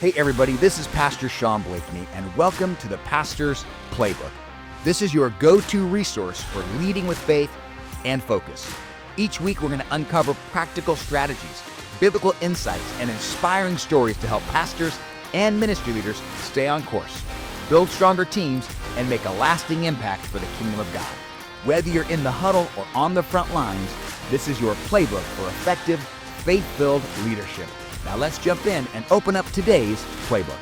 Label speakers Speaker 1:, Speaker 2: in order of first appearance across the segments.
Speaker 1: Hey everybody, this is Pastor Shaun Blakeney, and welcome to the Pastor's Playbook. This is your go-to resource for leading with faith and focus. Each week we're going to uncover practical strategies, biblical insights, and inspiring stories to help pastors and ministry leaders stay on course, build stronger teams, and make a lasting impact for the kingdom of God. Whether you're in the huddle or on the front lines, this is your playbook for effective, faith-filled leadership. Now let's jump in and open up today's playbook.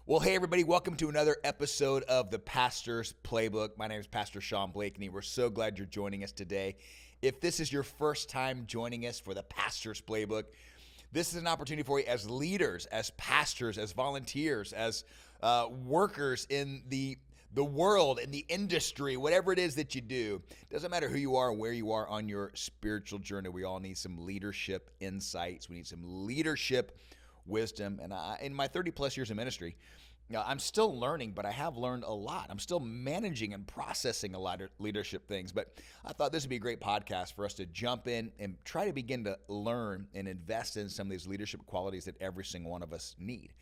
Speaker 1: Well, hey everybody, welcome to another episode of the Pastor's Playbook. My name is Pastor Shaun Blakeney. We're so glad you're joining us today. If this is your first time joining us for the Pastor's Playbook, this is an opportunity for you as leaders, as pastors, as volunteers, as workers in the world, in the industry, whatever it is that you do. Doesn't matter who you are or where you are on your spiritual journey. We all need some leadership insights. We need some leadership wisdom. And in my 30 plus years of ministry, I'm still learning, but I have learned a lot. I'm still managing and processing a lot of leadership things. But I thought this would be a great podcast for us to jump in and try to begin to learn and invest in some of these leadership qualities that every single one of us need.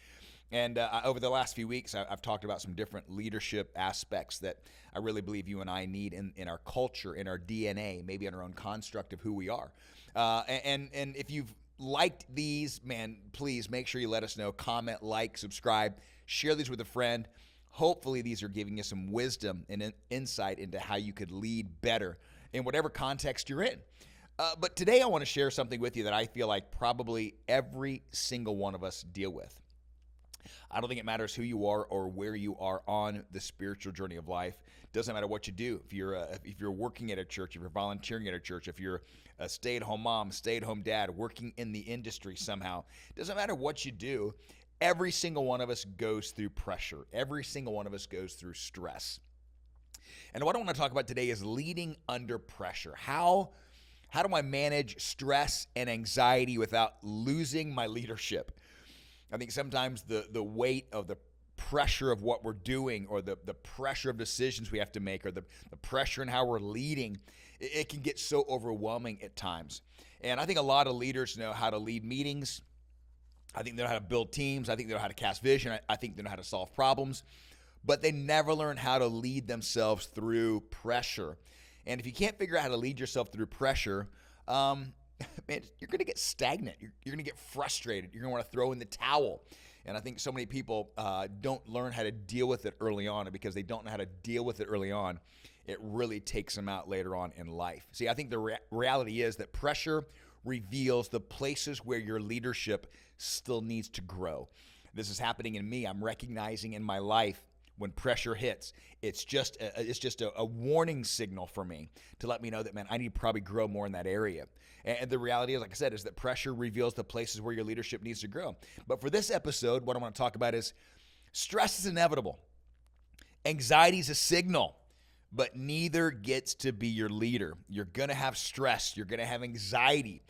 Speaker 1: And over the last few weeks, I've talked about some different leadership aspects that I really believe you and I need in our culture, in our DNA, maybe in our own construct of who we are. And if you've liked these, man, please make sure you let us know. Comment, like, subscribe, share these with a friend. Hopefully these are giving you some wisdom and insight into how you could lead better in whatever context you're in. But today I want to share something with you that I feel like probably every single one of us deal with. I don't think it matters who you are or where you are on the spiritual journey of life. Doesn't matter what you do. If you're working at a church, if you're volunteering at a church, if you're a stay-at-home mom, stay-at-home dad, working in the industry somehow, doesn't matter what you do. Every single one of us goes through pressure. Every single one of us goes through stress. And what I want to talk about today is leading under pressure. How do I manage stress and anxiety without losing my leadership? I think sometimes the weight of the pressure of what we're doing or the pressure of decisions we have to make or the pressure in how we're leading, it can get so overwhelming at times. And I think a lot of leaders know how to lead meetings. I think they know how to build teams. I think they know how to cast vision. I think they know how to solve problems. But they never learn how to lead themselves through pressure. And if you can't figure out how to lead yourself through pressure, man, you're going to get stagnant. You're going to get frustrated. You're going to want to throw in the towel. And I think so many people don't learn how to deal with it early on. And because they don't know how to deal with it early on, it really takes them out later on in life. See, I think the reality is that pressure reveals the places where your leadership still needs to grow. This is happening in me. I'm recognizing in my life when pressure hits, it's just a warning signal for me to let me know that, man, I need to probably grow more in that area. And the reality is, like I said, is that pressure reveals the places where your leadership needs to grow. But for this episode, what I want to talk about is stress is inevitable. Anxiety is a signal, but neither gets to be your leader. You're going to have stress. You're going to have anxiety,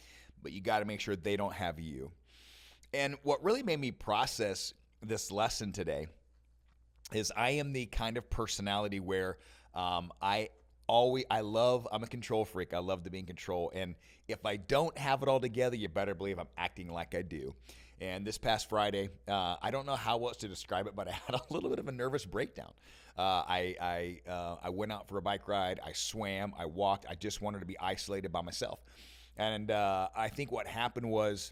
Speaker 1: but you got to make sure they don't have you. And what really made me process this lesson today is I am the kind of personality where I'm a control freak. I love to be in control. And if I don't have it all together, you better believe I'm acting like I do. And this past Friday, I don't know how else to describe it, but I had a little bit of a nervous breakdown. I went out for a bike ride. I swam. I walked. I just wanted to be isolated by myself. And I think what happened was,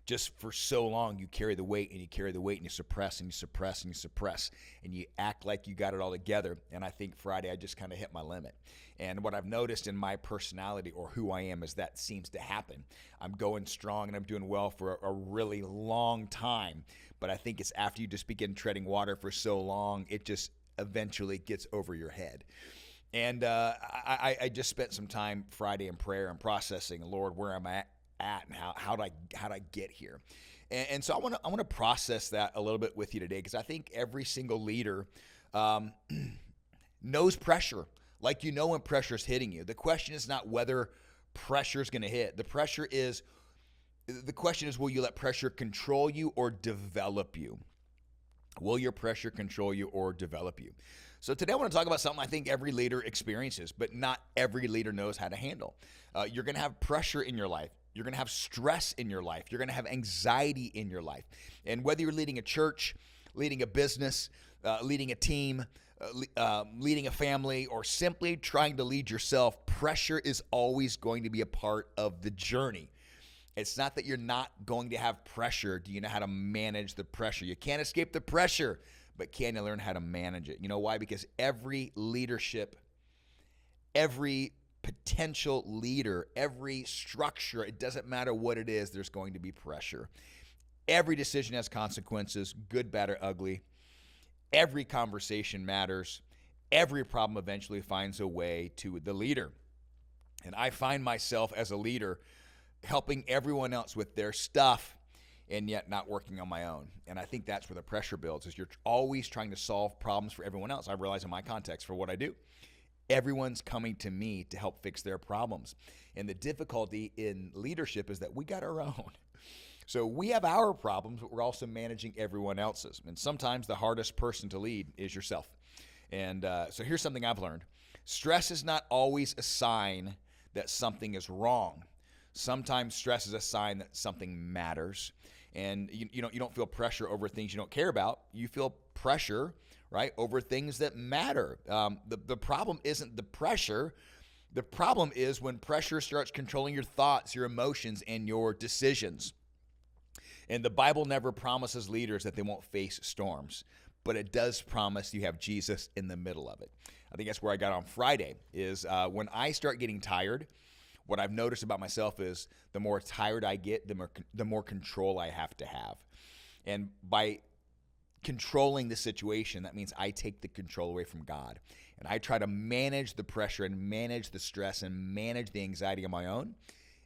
Speaker 1: just for so long, you carry the weight and you carry the weight and you suppress and you suppress and you suppress and you act like you got it all together. And I think Friday I just kind of hit my limit. And what I've noticed in my personality or who I am is that seems to happen. I'm going strong and I'm doing well for a really long time. But I think it's after you just begin treading water for so long, it just eventually gets over your head. And I just spent some time Friday in prayer and processing, Lord, where am I at and how do I get here? And so I want to process that a little bit with you today, because I think every single leader knows pressure. Like, you know when pressure is hitting you. The question is not whether pressure is going to hit. The question is, will you let pressure control you or develop you? Will your pressure control you or develop you? So today I want to talk about something I think every leader experiences, but not every leader knows how to handle. You're going to have pressure in your life. You're going to have stress in your life. You're going to have anxiety in your life. And whether you're leading a church, leading a business, leading a team, leading a family, or simply trying to lead yourself, pressure is always going to be a part of the journey. It's not that you're not going to have pressure. Do you know how to manage the pressure? You can't escape the pressure, but can you learn how to manage it? You know why? Because every leadership, every potential leader, every structure, it doesn't matter what it is, there's going to be pressure. Every decision has consequences, good, bad, or ugly. Every conversation matters. Every problem eventually finds a way to the leader. And I find myself as a leader helping everyone else with their stuff and yet not working on my own. And I think that's where the pressure builds, is you're always trying to solve problems for everyone else. I realize in my context for what I do, everyone's coming to me to help fix their problems. And the difficulty in leadership is that we got our own. So we have our problems, but we're also managing everyone else's. And sometimes the hardest person to lead is yourself. And so here's something I've learned. Stress is not always a sign that something is wrong. Sometimes stress is a sign that something matters. And you don't feel pressure over things you don't care about. You feel pressure, right, over things that matter. The problem isn't the pressure. The problem is when pressure starts controlling your thoughts, your emotions, and your decisions. And the Bible never promises leaders that they won't face storms, but it does promise you have Jesus in the middle of it. I think that's where I got on Friday, is when I start getting tired, what I've noticed about myself is the more tired I get, the more control I have to have. And by controlling the situation, that means I take the control away from God. And I try to manage the pressure and manage the stress and manage the anxiety on my own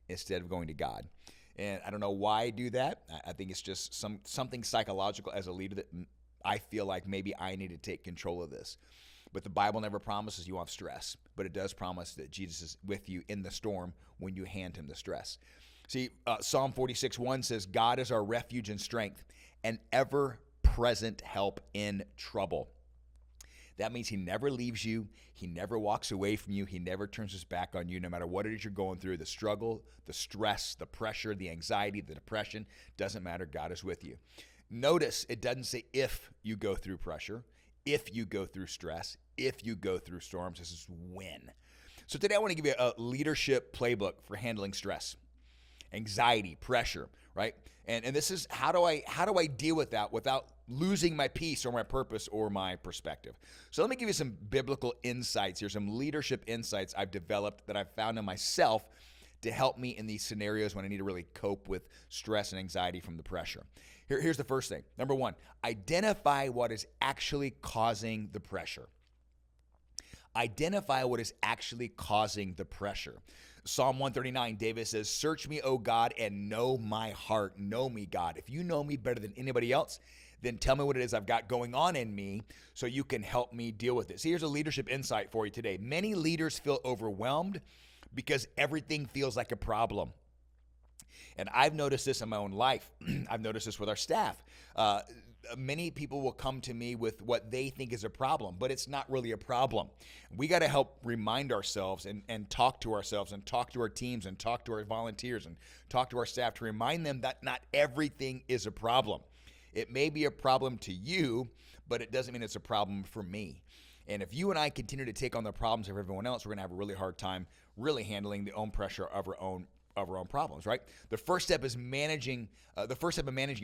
Speaker 1: instead of going to God. And I don't know why I do that. I think it's just something psychological as a leader that I feel like maybe I need to take control of this. But the Bible never promises you won't have stress, but it does promise that Jesus is with you in the storm when you hand him the stress. See, Psalm 46:1 says, God is our refuge and strength, an ever-present help in trouble. That means he never leaves you. He never walks away from you. He never turns his back on you, no matter what it is you're going through, the struggle, the stress, the pressure, the anxiety, the depression, doesn't matter. God is with you. Notice it doesn't say if you go through pressure, if you go through stress, if you go through storms. This is when. So today I want to give you a leadership playbook for handling stress, anxiety, pressure, right? And this is how do I deal with that without losing my peace or my purpose or my perspective. So let me give you some biblical insights here, some leadership insights I've developed that I've found in myself to help me in these scenarios when I need to really cope with stress and anxiety from the pressure. Here's the first thing. Number one, identify what is actually causing the pressure. Identify what is actually causing the pressure. Psalm 139, David says, search me, O God, and know my heart. Know me, God. If you know me better than anybody else, then tell me what it is I've got going on in me so you can help me deal with it. See, here's a leadership insight for you today. Many leaders feel overwhelmed because everything feels like a problem. And I've noticed this in my own life. I've noticed this with our staff. Many people will come to me with what they think is a problem, but it's not really a problem. We got to help remind ourselves and talk to ourselves and talk to our teams and talk to our volunteers and talk to our staff to remind them that not everything is a problem. It may be a problem to you, but it doesn't mean it's a problem for me. And if you and I continue to take on the problems of everyone else, we're going to have a really hard time really handling the own pressure of our own problems, right? The first step is managing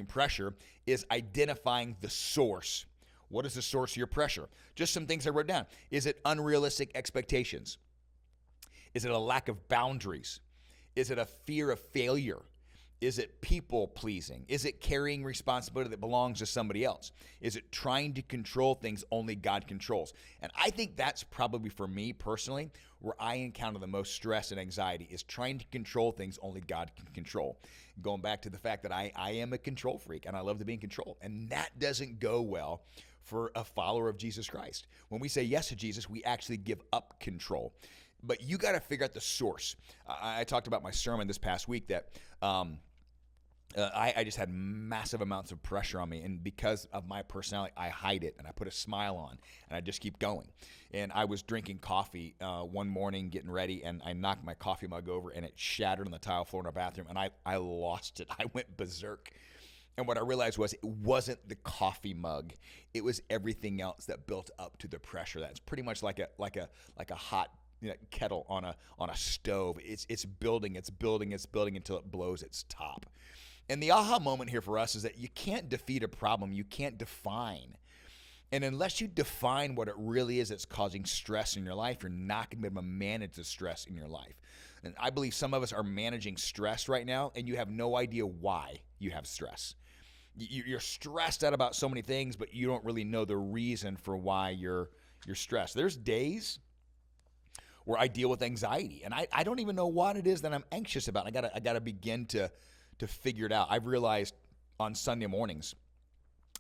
Speaker 1: pressure is identifying the source. What is the source of your pressure? Just some things I wrote down. Is it unrealistic expectations? Is it a lack of boundaries? Is it a fear of failure? Is it people pleasing? Is it carrying responsibility that belongs to somebody else? Is it trying to control things only God controls? And I think that's probably for me personally where I encounter the most stress and anxiety is trying to control things only God can control. Going back to the fact that I am a control freak and I love to be in control. And that doesn't go well for a follower of Jesus Christ. When we say yes to Jesus, we actually give up control. But you got to figure out the source. I talked about my sermon this past week that I just had massive amounts of pressure on me. And because of my personality, I hide it and I put a smile on and I just keep going. And I was drinking coffee one morning, getting ready, and I knocked my coffee mug over and it shattered on the tile floor in our bathroom. And I lost it. I went berserk. And what I realized was it wasn't the coffee mug. It was everything else that built up to the pressure. That's pretty much like a hot kettle on a stove. It's building until it blows its top. And the aha moment here for us is that you can't defeat a problem you can't define. And unless you define what it really is that's causing stress in your life, you're not going to be able to manage the stress in your life. And I believe some of us are managing stress right now, and you have no idea why you have stress. You're stressed out about so many things, but you don't really know the reason for why you're stressed. There's days where I deal with anxiety, and I don't even know what it is that I'm anxious about. I gotta begin to figure it out. I've realized on Sunday mornings,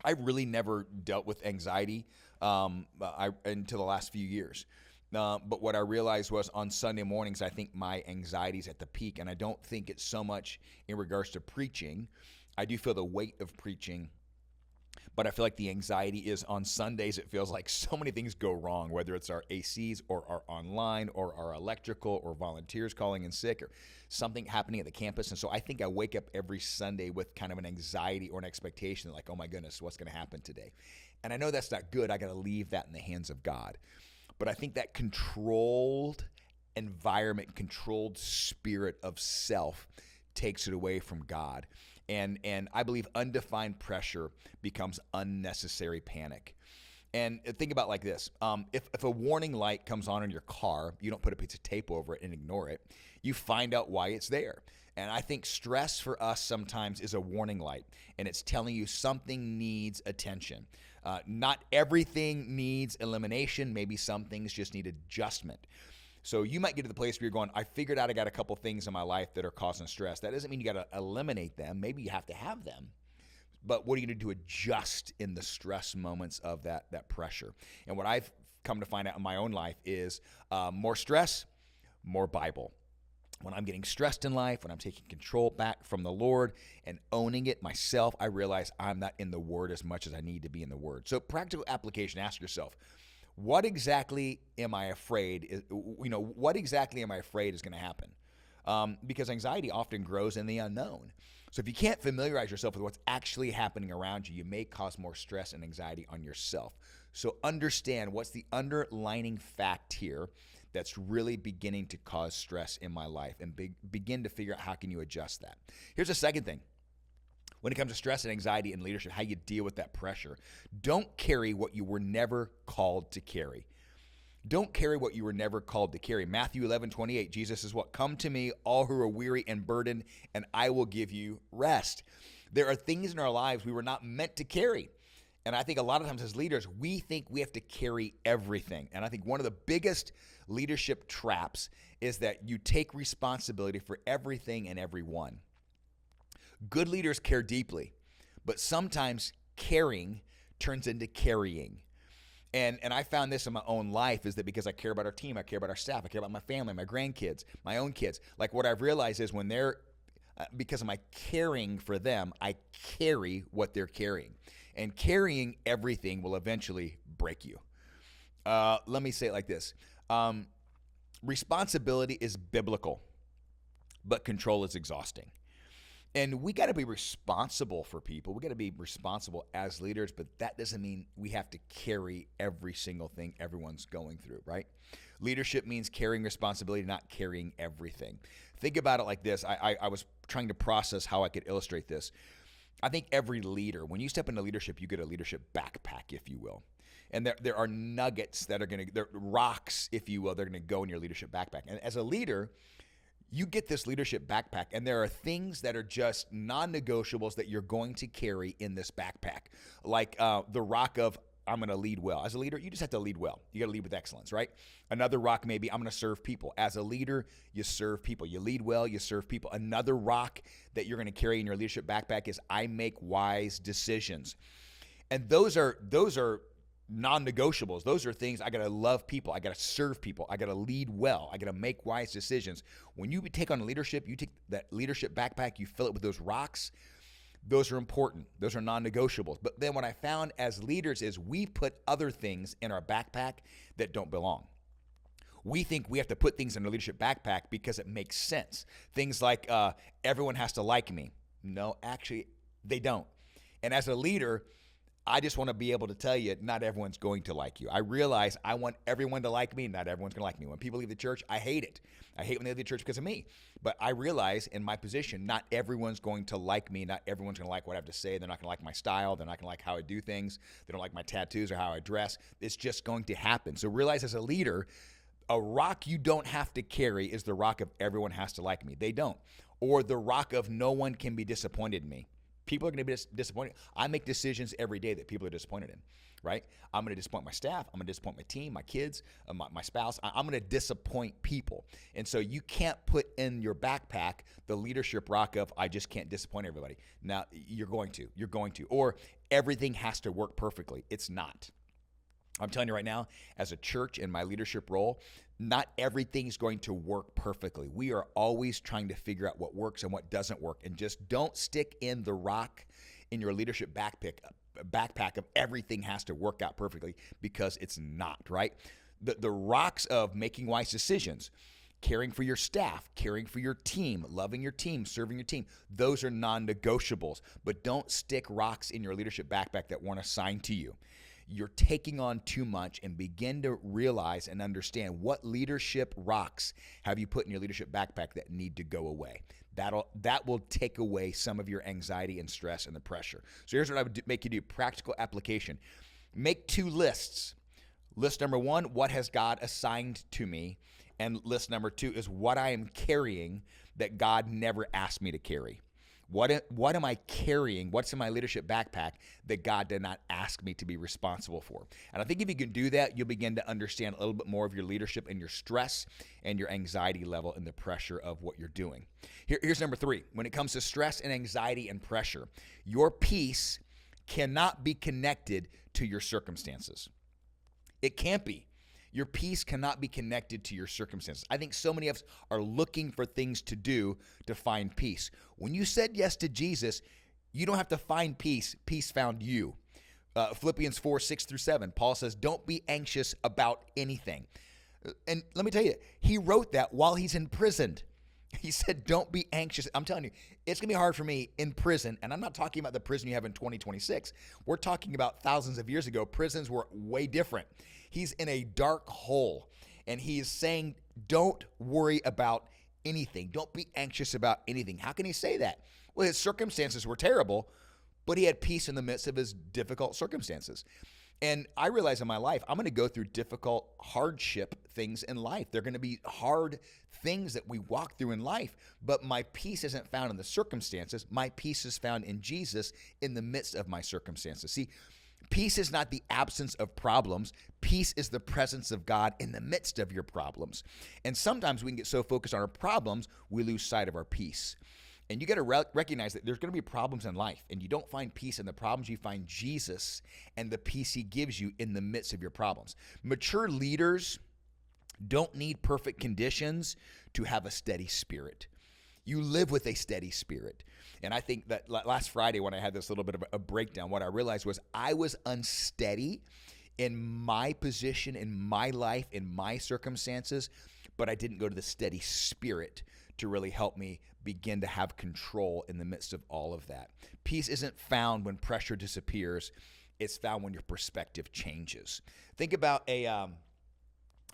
Speaker 1: I really never dealt with anxiety until the last few years. But what I realized was on Sunday mornings, I think my anxiety is at the peak, and I don't think it's so much in regards to preaching. I do feel the weight of preaching, but I feel like the anxiety is on Sundays. It feels like so many things go wrong, whether it's our ACs or our online or our electrical or volunteers calling in sick or something happening at the campus. And so I think I wake up every Sunday with kind of an anxiety or an expectation like, oh my goodness, what's going to happen today? And I know that's not good. I got to leave that in the hands of God. But I think that controlled environment, controlled spirit of self takes it away from God. And I believe undefined pressure becomes unnecessary panic. And think about it like this. If a warning light comes on in your car, you don't put a piece of tape over it and ignore it. You find out why it's there. And I think stress for us sometimes is a warning light, and it's telling you something needs attention. Not everything needs elimination. Maybe some things just need adjustment. So you might get to the place where you're going, I figured out I got a couple things in my life that are causing stress. That doesn't mean you got to eliminate them. Maybe you have to have them. But what are you going to do to adjust in the stress moments of that pressure? And what I've come to find out in my own life is more stress, more Bible. When I'm getting stressed in life, when I'm taking control back from the Lord and owning it myself, I realize I'm not in the Word as much as I need to be in the Word. So practical application, ask yourself, what exactly am I afraid? What exactly am I afraid is going to happen? Because anxiety often grows in the unknown. So if you can't familiarize yourself with what's actually happening around you, you may cause more stress and anxiety on yourself. So understand what's the underlying fact here that's really beginning to cause stress in my life, and begin to figure out how can you adjust that. Here's the second thing. When it comes to stress and anxiety in leadership, how you deal with that pressure. Don't carry what you were never called to carry. Don't carry what you were never called to carry. Matthew 11:28, Jesus says what? Come to me, all who are weary and burdened, and I will give you rest. There are things in our lives we were not meant to carry. And I think a lot of times as leaders, we think we have to carry everything. And I think one of the biggest leadership traps is that you take responsibility for everything and everyone. Good leaders care deeply, but sometimes caring turns into carrying. And I found this in my own life is that because I care about our team, I care about our staff, I care about my family, my grandkids, my own kids. Like what I've realized is when they're, because of my caring for them, I carry what they're carrying. And carrying everything will eventually break you. Let me say it like this. Responsibility is biblical, but control is exhausting. And we got to be responsible for people. We got to be responsible as leaders, but that doesn't mean we have to carry every single thing everyone's going through, right? Leadership means carrying responsibility, not carrying everything. Think about it like this. I was trying to process how I could illustrate this. I think every leader, when you step into leadership, you get a leadership backpack, if you will. And there are nuggets that are they're rocks, if you will, they're going to go in your leadership backpack. And as a leader, you get this leadership backpack, and there are things that are just non-negotiables that you're going to carry in this backpack, like the rock of I'm going to lead well. As a leader, you just have to lead well. You got to lead with excellence, right? Another rock may be I'm going to serve people. As a leader, you serve people. You lead well, you serve people. Another rock that you're going to carry in your leadership backpack is I make wise decisions. And those are non-negotiables. Those are things I got to love people. I got to serve people. I got to lead well. I got to make wise decisions. When you take on leadership, you take that leadership backpack, you fill it with those rocks. Those are important. Those are non-negotiables. But then what I found as leaders is we put other things in our backpack that don't belong. We think we have to put things in our leadership backpack because it makes sense. Things like everyone has to like me. No, actually, they don't. And as a leader, I just want to be able to tell you, not everyone's going to like you. I realize I want everyone to like me. Not everyone's going to like me. When people leave the church, I hate it. I hate when they leave the church because of me. But I realize in my position, not everyone's going to like me. Not everyone's going to like what I have to say. They're not going to like my style. They're not going to like how I do things. They don't like my tattoos or how I dress. It's just going to happen. So realize as a leader, a rock you don't have to carry is the rock of everyone has to like me. They don't. Or the rock of no one can be disappointed in me. People are going to be disappointed. I make decisions every day that people are disappointed in, right? I'm going to disappoint my staff. I'm going to disappoint my team, my kids, my spouse. I'm going to disappoint people. And so you can't put in your backpack the leadership rock of, I just can't disappoint everybody. Now, you're going to. Or everything has to work perfectly. It's not. I'm telling you right now, as a church in my leadership role, not everything's going to work perfectly. We are always trying to figure out what works and what doesn't work. And just don't stick in the rock in your leadership backpack of everything has to work out perfectly, because it's not, right? The rocks of making wise decisions, caring for your staff, caring for your team, loving your team, serving your team, those are non-negotiables. But don't stick rocks in your leadership backpack that weren't assigned to you. You're taking on too much, and begin to realize and understand what leadership rocks have you put in your leadership backpack that need to go away. That will take away some of your anxiety and stress and the pressure. So here's what I would make you do. Practical application. Make 2 lists. List number 1, what has God assigned to me? And list number 2 is what I am carrying that God never asked me to carry. What am I carrying? What's in my leadership backpack that God did not ask me to be responsible for? And I think if you can do that, you'll begin to understand a little bit more of your leadership and your stress and your anxiety level and the pressure of what you're doing. Here's number 3. When it comes to stress and anxiety and pressure, your peace cannot be connected to your circumstances. It can't be. Your peace cannot be connected to your circumstances. I think so many of us are looking for things to do to find peace. When you said yes to Jesus, you don't have to find peace. Peace found you. Philippians 4:6-7, Paul says, don't be anxious about anything. And let me tell you, he wrote that while he's imprisoned. He said, don't be anxious. I'm telling you, it's going to be hard for me in prison. And I'm not talking about the prison you have in 2026. We're talking about thousands of years ago. Prisons were way different. He's in a dark hole, and he is saying, don't worry about anything. Don't be anxious about anything. How can he say that? Well, his circumstances were terrible, but he had peace in the midst of his difficult circumstances. And I realize in my life, I'm going to go through difficult hardship things in life. They're going to be hard things that we walk through in life, but my peace isn't found in the circumstances. My peace is found in Jesus in the midst of my circumstances. See, peace is not the absence of problems. Peace is the presence of God in the midst of your problems. And sometimes we can get so focused on our problems, we lose sight of our peace. And you got to recognize that there's going to be problems in life, and you don't find peace in the problems. You find Jesus and the peace he gives you in the midst of your problems. Mature leaders don't need perfect conditions to have a steady spirit. You live with a steady spirit. And I think that last Friday when I had this little bit of a breakdown, what I realized was I was unsteady in my position, in my life, in my circumstances, but I didn't go to the steady spirit to really help me begin to have control in the midst of all of that. Peace isn't found when pressure disappears. It's found when your perspective changes. Think about a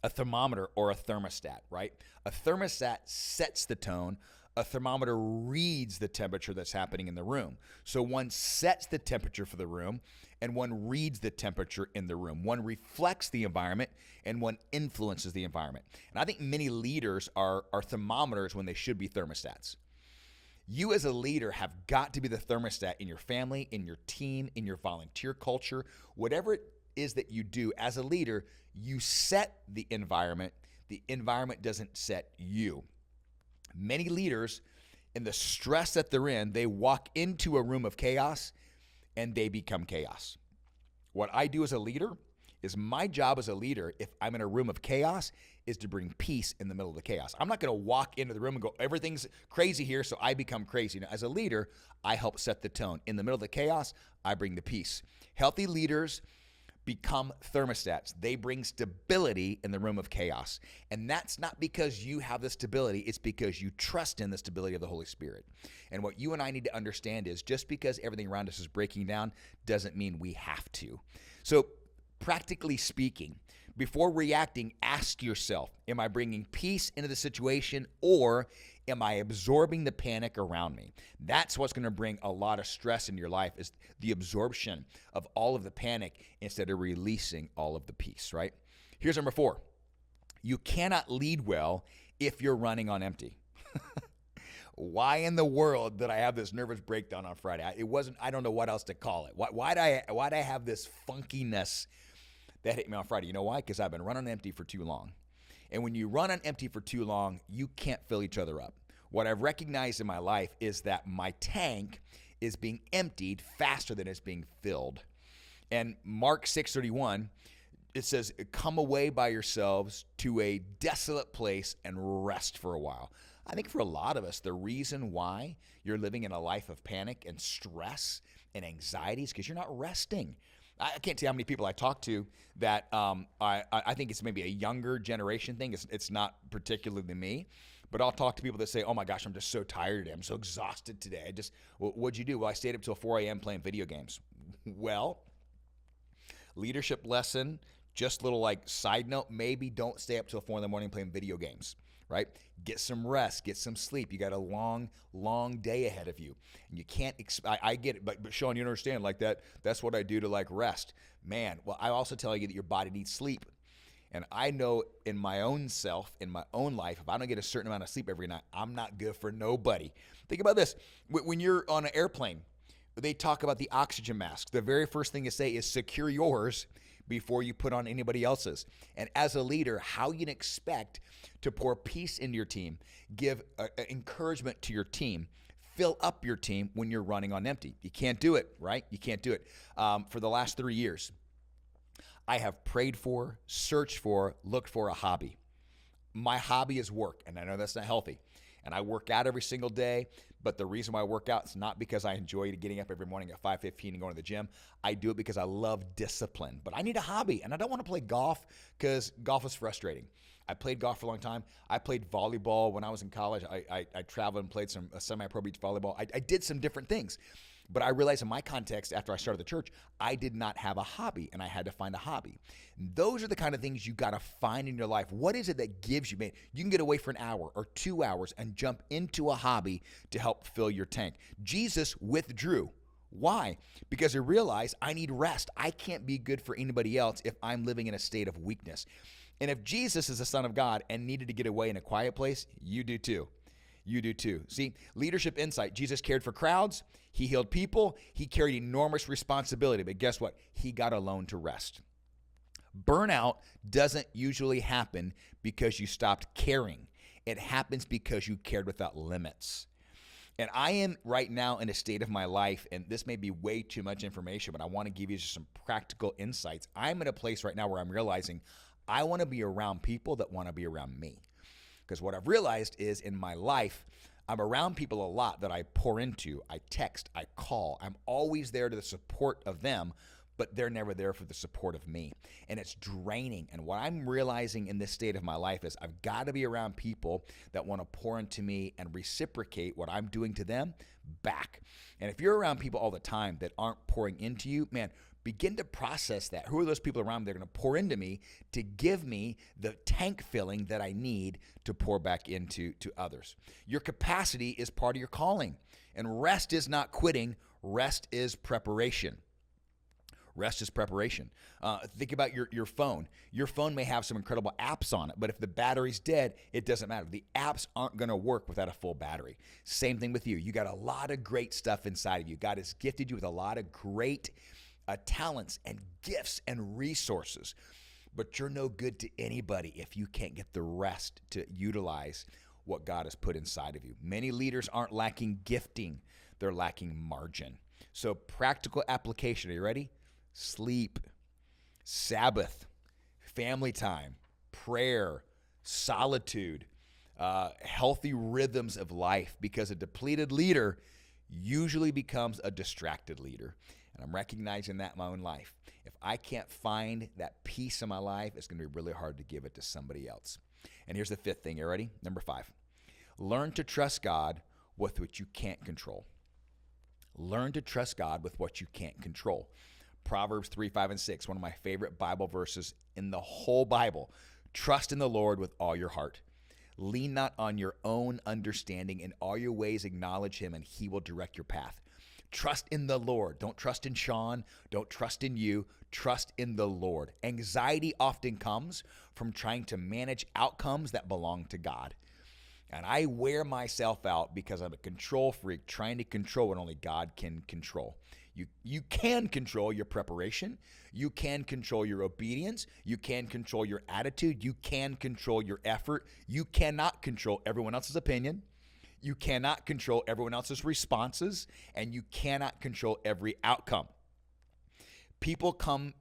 Speaker 1: thermometer or a thermostat, right? A thermostat sets the tone. A thermometer reads the temperature that's happening in the room. So one sets the temperature for the room, and one reads the temperature in the room. One reflects the environment, and one influences the environment. And I think many leaders are thermometers when they should be thermostats. You as a leader have got to be the thermostat in your family, in your team, in your volunteer culture, whatever it is that you do. As a leader, you set the environment. The environment doesn't set you. Many leaders, in the stress that they're in, they walk into a room of chaos and they become chaos. What I do as a leader is my job as a leader, if I'm in a room of chaos, is to bring peace in the middle of the chaos. I'm not going to walk into the room and go, everything's crazy here, so I become crazy. As a leader, I help set the tone. In the middle of the chaos, I bring the peace. Healthy leaders become thermostats. They bring stability in the room of chaos. And that's not because you have the stability, it's because you trust in the stability of the Holy Spirit. And what you and I need to understand is just because everything around us is breaking down doesn't mean we have to. So practically speaking, before reacting, ask yourself, am I bringing peace into the situation, or am I absorbing the panic around me? That's what's going to bring a lot of stress in your life, is the absorption of all of the panic instead of releasing all of the peace, right? Here's number 4. You cannot lead well if you're running on empty. Why in the world did I have this nervous breakdown on Friday? I don't know what else to call it. Why'd I have this funkiness that hit me on Friday? You know why? Because I've been running empty for too long. And when you run on empty for too long, you can't fill each other up. What I've recognized in my life is that my tank is being emptied faster than it's being filled. And Mark 6:31, it says, come away by yourselves to a desolate place and rest for a while. I think for a lot of us, the reason why you're living in a life of panic and stress and anxiety is because you're not resting. I can't tell you how many people I talk to that I think it's maybe a younger generation thing. It's not particularly me, but I'll talk to people that say, oh my gosh, I'm just so tired today. I'm so exhausted today. What'd you do? Well, I stayed up till 4 a.m. playing video games. Well, leadership lesson, just little like side note, maybe don't stay up till 4 in the morning playing video games, right? Get some rest, get some sleep. You got a long, long day ahead of you. And you can't, I get it, but Shaun, you don't understand, like that's what I do to like rest. Man, well, I also tell you that your body needs sleep. And I know in my own self, in my own life, if I don't get a certain amount of sleep every night, I'm not good for nobody. Think about this. When you're on an airplane, they talk about the oxygen mask. The very first thing to say is secure yours before you put on anybody else's. And as a leader, how you can expect to pour peace into your team, give encouragement to your team, fill up your team when you're running on empty. You can't do it, right? You can't do it. For the last 3 years, I have prayed for, searched for, looked for a hobby. My hobby is work, and I know that's not healthy. And I work out every single day, but the reason why I work out is not because I enjoy getting up every morning at 5:15 and going to the gym. I do it because I love discipline. But I need a hobby, and I don't want to play golf because golf is frustrating. I played golf for a long time. I played volleyball when I was in college. I traveled and played some semi-pro beach volleyball. I did some different things. But I realized in my context, after I started the church, I did not have a hobby, and I had to find a hobby. Those are the kind of things you got to find in your life. What is it that gives you, man? You can get away for an hour or 2 hours and jump into a hobby to help fill your tank. Jesus withdrew. Why? Because he realized I need rest. I can't be good for anybody else if I'm living in a state of weakness. And if Jesus is the Son of God and needed to get away in a quiet place, you do too. You do too. See, leadership insight. Jesus cared for crowds. He healed people. He carried enormous responsibility. But guess what? He got alone to rest. Burnout doesn't usually happen because you stopped caring. It happens because you cared without limits. And I am right now in a state of my life, and this may be way too much information, but I want to give you just some practical insights. I'm in a place right now where I'm realizing I want to be around people that want to be around me. Because what I've realized is in my life, I'm around people a lot that I pour into, I text, I call. I'm always there to the support of them, but they're never there for the support of me. And it's draining. And what I'm realizing in this state of my life is I've got to be around people that want to pour into me and reciprocate what I'm doing to them back. And if you're around people all the time that aren't pouring into you, man, begin to process that. Who are those people around me that are going to pour into me to give me the tank filling that I need to pour back into others? Your capacity is part of your calling. And rest is not quitting. Rest is preparation. Rest is preparation. Think about your phone. Your phone may have some incredible apps on it, but if the battery's dead, it doesn't matter. The apps aren't going to work without a full battery. Same thing with you. You got a lot of great stuff inside of you. God has gifted you with a lot of great talents and gifts and resources, but you're no good to anybody if you can't get the rest to utilize what God has put inside of you. Many leaders aren't lacking gifting, they're lacking margin. So practical application, are you ready? Sleep. Sabbath, family time, prayer, solitude, healthy rhythms of life, because a depleted leader usually becomes a distracted leader. And I'm recognizing that in my own life. If I can't find that peace in my life, it's going to be really hard to give it to somebody else. And here's the fifth thing. You ready? Number 5. Learn to trust God with what you can't control. Learn to trust God with what you can't control. Proverbs 3, 5, and 6, one of my favorite Bible verses in the whole Bible. Trust in the Lord with all your heart. Lean not on your own understanding. In all your ways acknowledge him, and he will direct your path. Trust in the Lord. Don't trust in Shaun. Don't trust in you. Trust in the Lord. Anxiety often comes from trying to manage outcomes that belong to God. And I wear myself out because I'm a control freak, trying to control what only God can control. You can control your preparation. You can control your obedience. You can control your attitude. You can control your effort. You cannot control everyone else's opinion. You cannot control everyone else's responses, and you cannot control every outcome. People come,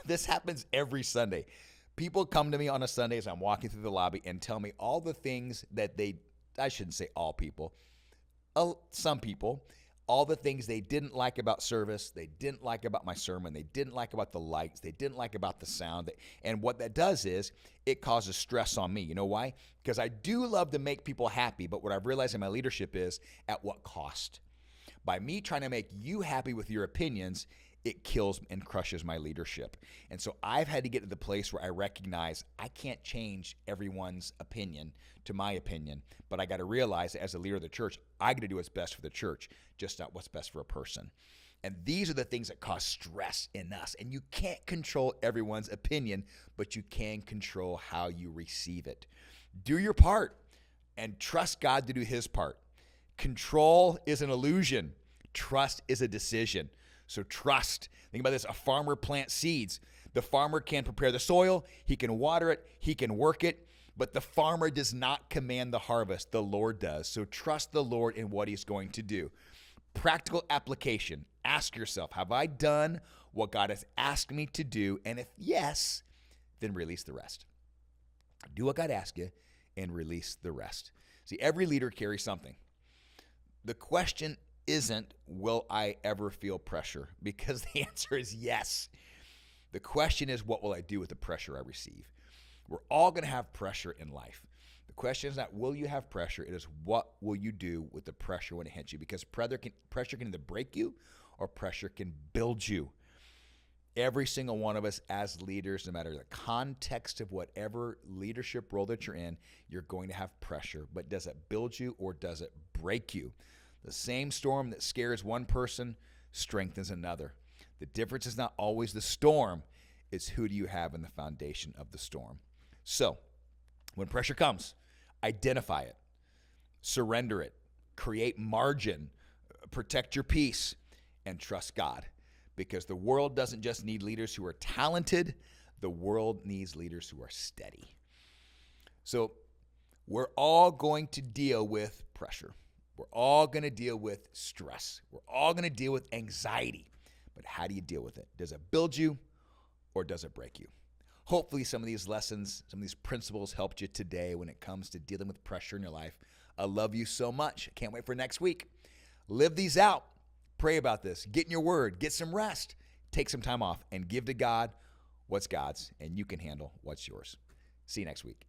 Speaker 1: this happens every Sunday. People come to me on a Sunday as I'm walking through the lobby and tell me all the things that I shouldn't say all people, some people, all the things they didn't like about service, they didn't like about my sermon, they didn't like about the lights, they didn't like about the sound. And what that does is it causes stress on me. You know why? Because I do love to make people happy, but what I've realized in my leadership is at what cost? By me trying to make you happy with your opinions, it kills and crushes my leadership. And so I've had to get to the place where I recognize I can't change everyone's opinion to my opinion, but I got to realize that as a leader of the church, I got to do what's best for the church, just not what's best for a person. And these are the things that cause stress in us. And you can't control everyone's opinion, but you can control how you receive it. Do your part and trust God to do his part. Control is an illusion. Trust is a decision. So trust. Think about this. A farmer plants seeds. The farmer can prepare the soil. He can water it. He can work it. But the farmer does not command the harvest. The Lord does. So trust the Lord in what he's going to do. Practical application. Ask yourself, have I done what God has asked me to do? And if yes, then release the rest. Do what God asked you and release the rest. See, every leader carries something. The question isn't, will I ever feel pressure? Because the answer is yes. The question is, what will I do with the pressure I receive? We're all going to have pressure in life. The question is not, will you have pressure? It is, what will you do with the pressure when it hits you? Because pressure can either break you or pressure can build you. Every single one of us as leaders, no matter the context of whatever leadership role that you're in, you're going to have pressure. But does it build you or does it break you? The same storm that scares one person strengthens another. The difference is not always the storm. It's who do you have in the foundation of the storm. So when pressure comes, identify it, surrender it, create margin, protect your peace, and trust God. Because the world doesn't just need leaders who are talented. The world needs leaders who are steady. So we're all going to deal with pressure. We're all going to deal with stress. We're all going to deal with anxiety. But how do you deal with it? Does it build you or does it break you? Hopefully some of these lessons, some of these principles helped you today when it comes to dealing with pressure in your life. I love you so much. I can't wait for next week. Live these out. Pray about this. Get in your word. Get some rest. Take some time off and give to God what's God's, and you can handle what's yours. See you next week.